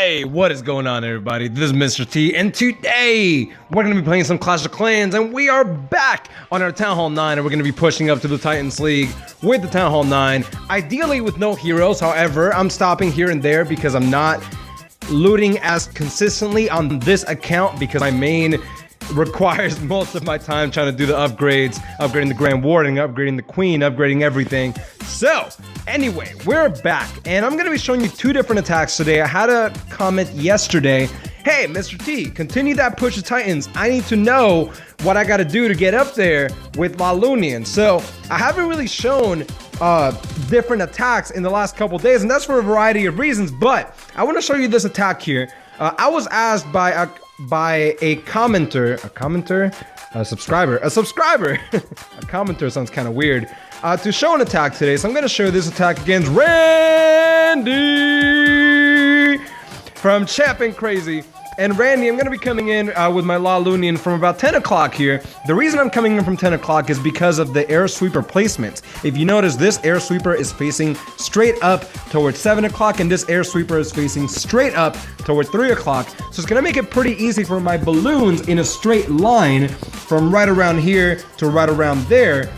Hey, what is going on, everybody? This is Mr. T, and today we're going to be playing some Clash of Clans, and we are back on our Town Hall 9, and we're going to be pushing up to the Titans League with the Town Hall 9, ideally with no heroes. However, I'm stopping here and there because I'm not looting as consistently on this account because my main requires most of my time trying to do the upgrades, upgrading the Grand Warden, upgrading the Queen, upgrading everything. So, anyway, we're back, and I'm going to be showing you two different attacks today. I had a comment yesterday, hey, Mr. T, continue that push of Titans. I need to know what I got to do to get up there with Laloonion. So, I haven't really shown different attacks in the last couple days, and that's for a variety of reasons, but I want to show you this attack here. I was asked by a commenter, a subscriber, a commenter sounds kind of weird, to show an attack today. So I'm going to show this attack against Randy from Champ Crazy. And Randy, I'm going to be coming in with my Laloonion from about 10 o'clock here. The reason I'm coming in from 10 o'clock is because of the air sweeper placement. If you notice, this air sweeper is facing straight up towards 7 o'clock, and this air sweeper is facing straight up toward 3 o'clock. So it's going to make it pretty easy for my balloons in a straight line from right around here to right around there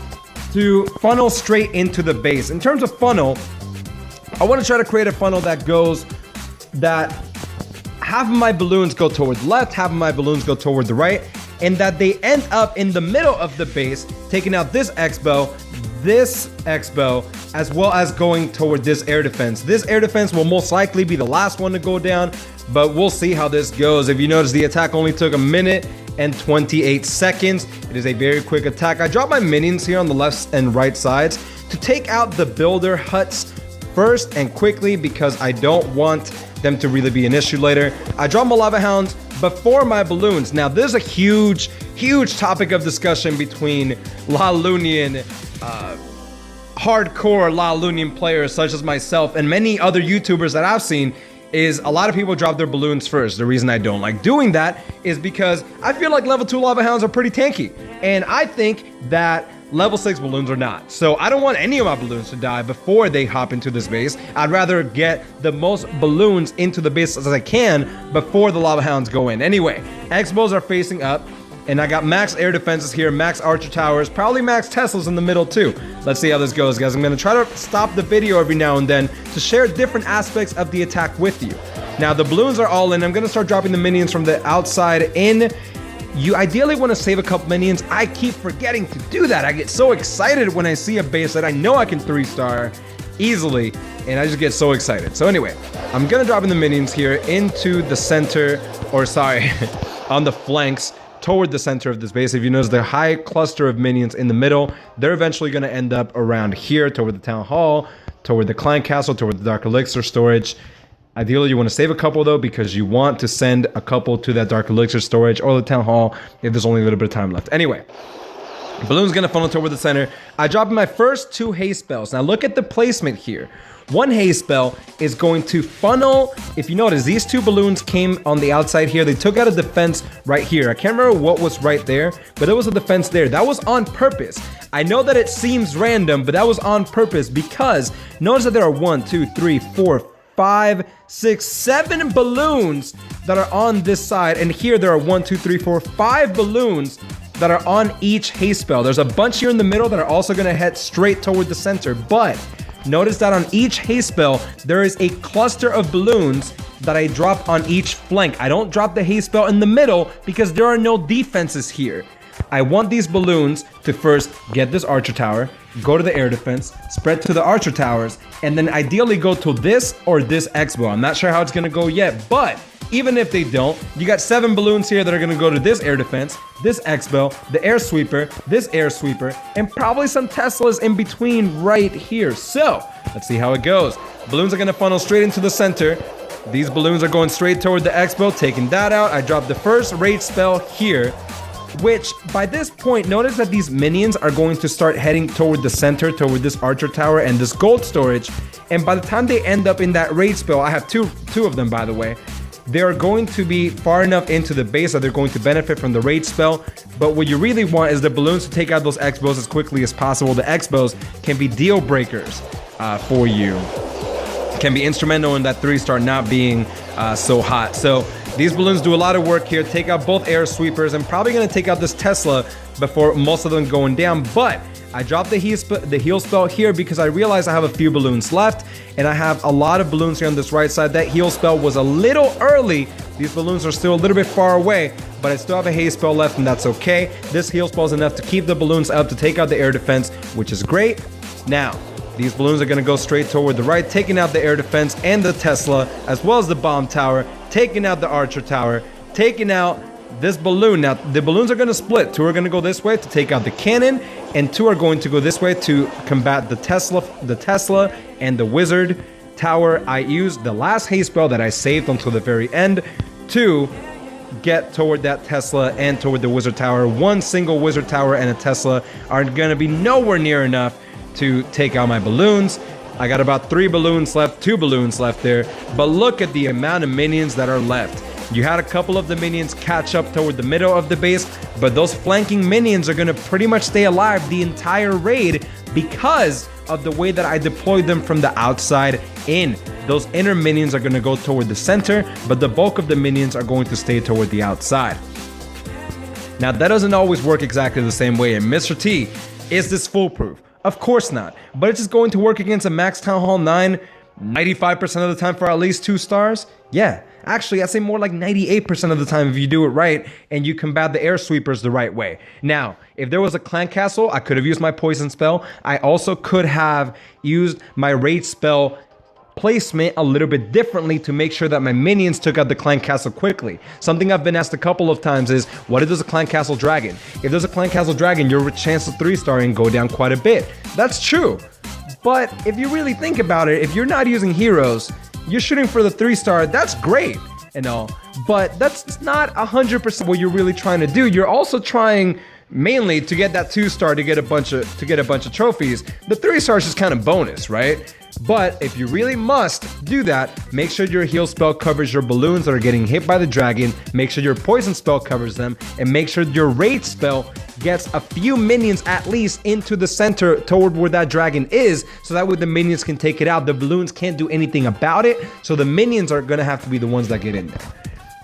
to funnel straight into the base. In terms of funnel, I want to try to create a funnel that goes that half of my balloons go toward the left, half of my balloons go toward the right, and that they end up in the middle of the base, taking out this X-bow, as well as going toward this air defense. This air defense will most likely be the last one to go down, but we'll see how this goes. If you notice, the attack only took 1 minute and 28 seconds. It is a very quick attack. I dropped my minions here on the left and right sides to take out the builder huts first and quickly because I don't want them to really be an issue later. I draw my lava hounds before my balloons. Now, there's a huge topic of discussion between Laloonion, hardcore Laloonion players such as myself and many other YouTubers that I've seen, is a lot of people drop their balloons first. The reason I don't like doing that is because I feel like level 2 lava hounds are pretty tanky, and I think that level 6 balloons are not. So I don't want any of my balloons to die before they hop into this base. I'd rather get the most balloons into the base as I can before the lava hounds go in. Anyway, X-bows are facing up, and I got max air defenses here, max archer towers, probably max Teslas in the middle too. Let's see how this goes, guys. I'm going to try to stop the video every now and then to share different aspects of the attack with you. Now, the balloons are all in. I'm going to start dropping the minions from the outside in. You ideally want to save a couple minions. I keep forgetting to do that. I get so excited when I see a base that I know I can 3-star easily, and I just get so excited. So anyway, I'm going to drop in the minions here into the center, or sorry, on the flanks toward the center of this base. If you notice the high cluster of minions in the middle, they're eventually going to end up around here toward the town hall, toward the clan castle, toward the dark elixir storage. Ideally, you want to save a couple though, because you want to send a couple to that dark elixir storage or the town hall if there's only a little bit of time left. Anyway, balloon's going to funnel toward the center. I dropped my first 2 haste spells. Now look at the placement here. One haste spell is going to funnel. If you notice, these 2 balloons came on the outside here. They took out a defense right here. I can't remember what was right there, but there was a defense there. That was on purpose. I know that it seems random, but that was on purpose because notice that there are 1, 2, 3, 4, 5, 6, 7 balloons that are on this side, and here there are 1, 2, 3, 4, 5 balloons that are on each haste spell. There's a bunch here in the middle that are also going to head straight toward the center, but notice that on each haste spell there is a cluster of balloons that I drop on each flank. I don't drop the haste spell in the middle because there are no defenses here. I want these balloons to first get this archer tower, go to the air defense, spread to the archer towers, and then ideally go to this or this X-bow. I'm not sure how it's going to go yet, but even if they don't, you got 7 balloons here that are going to go to this air defense, this X-bow, the air sweeper, this air sweeper, and probably some Teslas in between right here. So let's see how it goes. Balloons are going to funnel straight into the center. These balloons are going straight toward the X-bow, taking that out. I dropped the first rage spell here, which by this point, notice that these minions are going to start heading toward the center, toward this archer tower and this gold storage. And by the time they end up in that raid spell, I have two of them, by the way, they're going to be far enough into the base that they're going to benefit from the raid spell. But what you really want is the balloons to take out those X-bows as quickly as possible. The X-bows can be deal breakers for you. Can be instrumental in that 3-star not being so hot. So these balloons do a lot of work here. Take out both air sweepers. I'm probably going to take out this Tesla before most of them going down, but I dropped the heal spell here because I realized I have a few balloons left, and I have a lot of balloons here on this right side. That heal spell was a little early. These balloons are still a little bit far away, but I still have a haze spell left, and that's okay. This heal spell is enough to keep the balloons up to take out the air defense, which is great. Now, these balloons are going to go straight toward the right, taking out the air defense and the Tesla, as well as the bomb tower, taking out the archer tower, taking out this balloon. Now, the balloons are going to split. 2 are going to go this way to take out the cannon, and 2 are going to go this way to combat the Tesla and the wizard tower. I used the last haze spell that I saved until the very end to get toward that Tesla and toward the wizard tower. One single wizard tower and a Tesla are going to be nowhere near enough to take out my balloons. I got about 3 balloons left, 2 balloons left there, but look at the amount of minions that are left. You had a couple of the minions catch up toward the middle of the base, but those flanking minions are going to pretty much stay alive the entire raid because of the way that I deployed them from the outside in. Those inner minions are going to go toward the center, but the bulk of the minions are going to stay toward the outside. Now, that doesn't always work exactly the same way. And Mr. T, is this foolproof? Of course not. But it's just going to work against a max Town Hall 9 95% of the time for at least 2 stars? Yeah. Actually, I'd say more like 98% of the time if you do it right and you combat the air sweepers the right way. Now, if there was a clan castle, I could have used my poison spell. I also could have used my rage spell placement a little bit differently to make sure that my minions took out the clan castle quickly. Something I've been asked a couple of times is, what if there's a clan castle dragon? If there's a clan castle dragon, your chance of 3-starring go down quite a bit. That's true. But if you really think about it, if you're not using heroes, you're shooting for the 3-star, that's great and all, but that's not 100% what you're really trying to do. You're also trying mainly to get that 2-star to get a bunch of trophies. The 3-star is just kind of bonus, right? But if you really must do that, make sure your heal spell covers your balloons that are getting hit by the dragon, make sure your poison spell covers them, and make sure your rage spell gets a few minions at least into the center toward where that dragon is, so that way the minions can take it out. The balloons can't do anything about it, so the minions are gonna have to be the ones that get in there.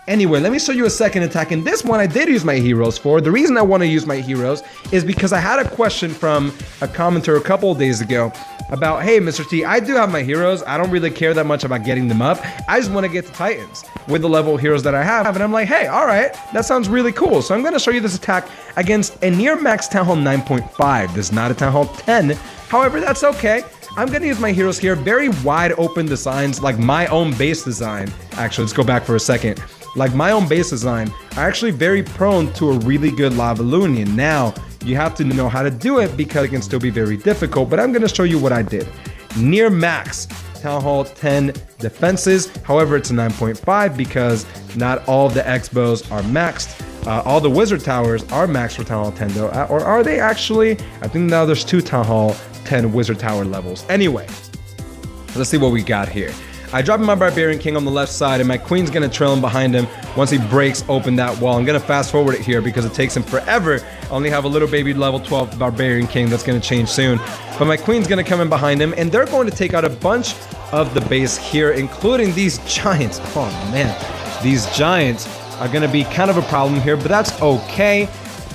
Anyway, let me show you a second attack, and this one I did use my heroes for. The reason I want to use my heroes is because I had a question from a commenter a couple of days ago about, hey, Mr. T, I do have my heroes. I don't really care that much about getting them up. I just want to get to Titans with the level of heroes that I have. And I'm like, hey, all right, that sounds really cool. So I'm going to show you this attack against a near max Town Hall 9.5. This is not a Town Hall 10. However, that's okay. I'm going to use my heroes here. Very wide open designs, like my own base design. Actually, let's go back for a second. Like my own base design are actually very prone to a really good Laloonion. Now, you have to know how to do it because it can still be very difficult, but I'm going to show you what I did. Near max Town Hall 10 defenses. However, it's a 9.5 because not all the X-bows are maxed. All the wizard towers are maxed for Town Hall 10 though, or are they actually? I think now there's 2 Town Hall 10 wizard tower levels. Anyway, let's see what we got here. I drop my Barbarian King on the left side, and my Queen's gonna trail him behind him once he breaks open that wall. I'm gonna fast forward it here because it takes him forever. I only have a little baby level 12 Barbarian King that's gonna change soon. But my Queen's gonna come in behind him, and they're going to take out a bunch of the base here, including these giants. Oh man, these giants are gonna be kind of a problem here, but that's okay.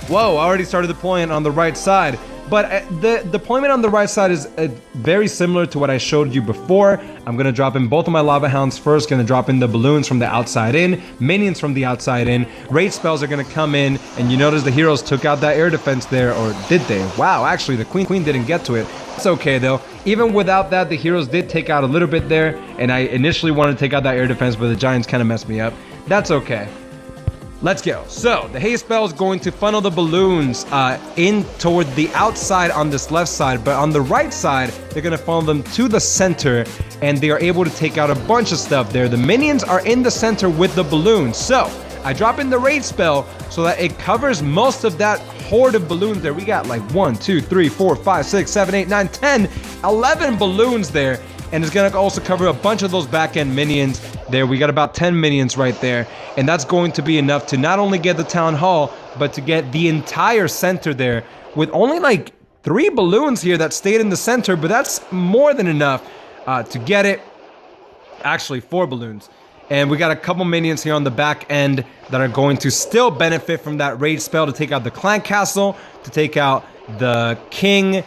Whoa, I already started deploying on the right side. But the deployment on the right side is very similar to what I showed you before. I'm going to drop in both of my Lava Hounds first, going to drop in the balloons from the outside in, minions from the outside in, rage spells are going to come in, and you notice the heroes took out that air defense there, or did they? Wow, actually the Queen didn't get to it. It's okay though. Even without that, the heroes did take out a little bit there, and I initially wanted to take out that air defense, but the giants kind of messed me up. That's okay. Let's go. So the haze spell is going to funnel the balloons in toward the outside on this left side, but on the right side, they're going to funnel them to the center, and they are able to take out a bunch of stuff there. The minions are in the center with the balloons. So I drop in the rage spell so that it covers most of that horde of balloons there. We got like 1, 2, 3, 4, 5, 6, 7, 8, 9, 10, 11 balloons there. And it's going to also cover a bunch of those back-end minions there. We got about 10 minions right there. And that's going to be enough to not only get the Town Hall, but to get the entire center there. With only like 3 balloons here that stayed in the center, but that's more than enough to get it. Actually, 4 balloons. And we got a couple minions here on the back end that are going to still benefit from that rage spell to take out the clan castle, to take out the king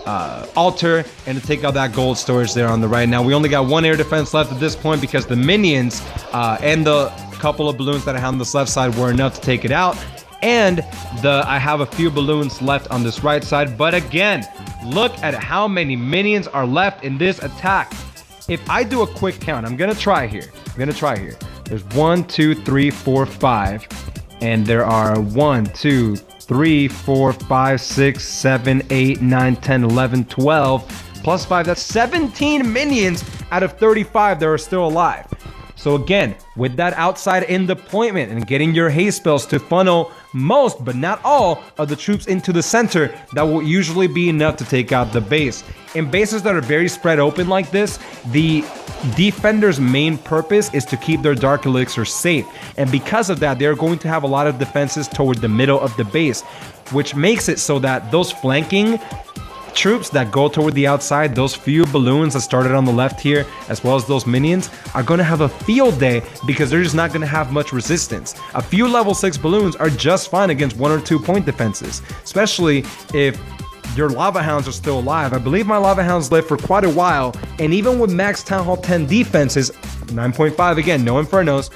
altar, and to take out that gold storage there on the right. Now we only got one air defense left at this point because the minions and the couple of balloons that I have on this left side were enough to take it out. And I have a few balloons left on this right side. But again, look at how many minions are left in this attack. If I do a quick count, I'm gonna try here. There's 1, 2, 3, 4, 5, and there are 1, 2, 3, 4, 5, 6, 7, 8, 9, 10, 11, 12, plus 5. That's 17 minions out of 35 that are still alive. So again, with that outside in deployment and getting your haste spells to funnel most, but not all, of the troops into the center, that will usually be enough to take out the base. In bases that are very spread open like this, the defender's main purpose is to keep their dark elixir safe. And because of that, they're going to have a lot of defenses toward the middle of the base, which makes it so that those flanking troops that go toward the outside, those few balloons that started on the left here, as well as those minions, are going to have a field day because they're just not going to have much resistance. A few level 6 balloons are just fine against 1 or 2 point defenses, especially if your lava hounds are still alive. I believe my lava hounds lived for quite a while, and even with max Town Hall 10 defenses, 9.5 again, no infernos,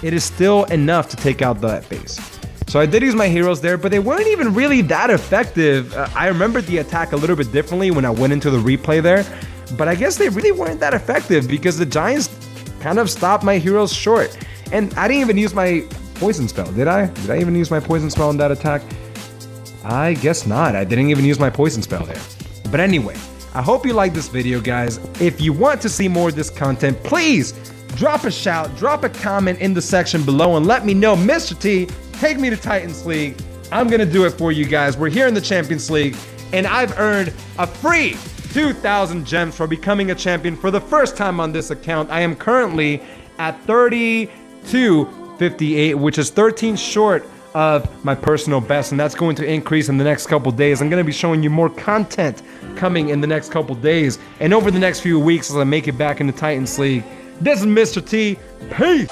it is still enough to take out that base. So I did use my heroes there, but they weren't even really that effective. I remembered the attack a little bit differently when I went into the replay there, but I guess they really weren't that effective because the giants kind of stopped my heroes short. And I didn't even use my poison spell, did I? Did I even use my poison spell in that attack? I guess not. I didn't even use my poison spell there. But anyway, I hope you liked this video, guys. If you want to see more of this content, please drop a shout, drop a comment in the section below and let me know, Mr. T, take me to Titans League. I'm gonna do it for you guys. We're here in the Champions League, and I've earned a free 2,000 gems for becoming a champion for the first time on this account. I am currently at 3258, which is 13 short of my personal best, and that's going to increase in the next couple days. I'm gonna be showing you more content coming in the next couple days, and over the next few weeks as I make it back in the Titans League. This is Mr. T. Peace!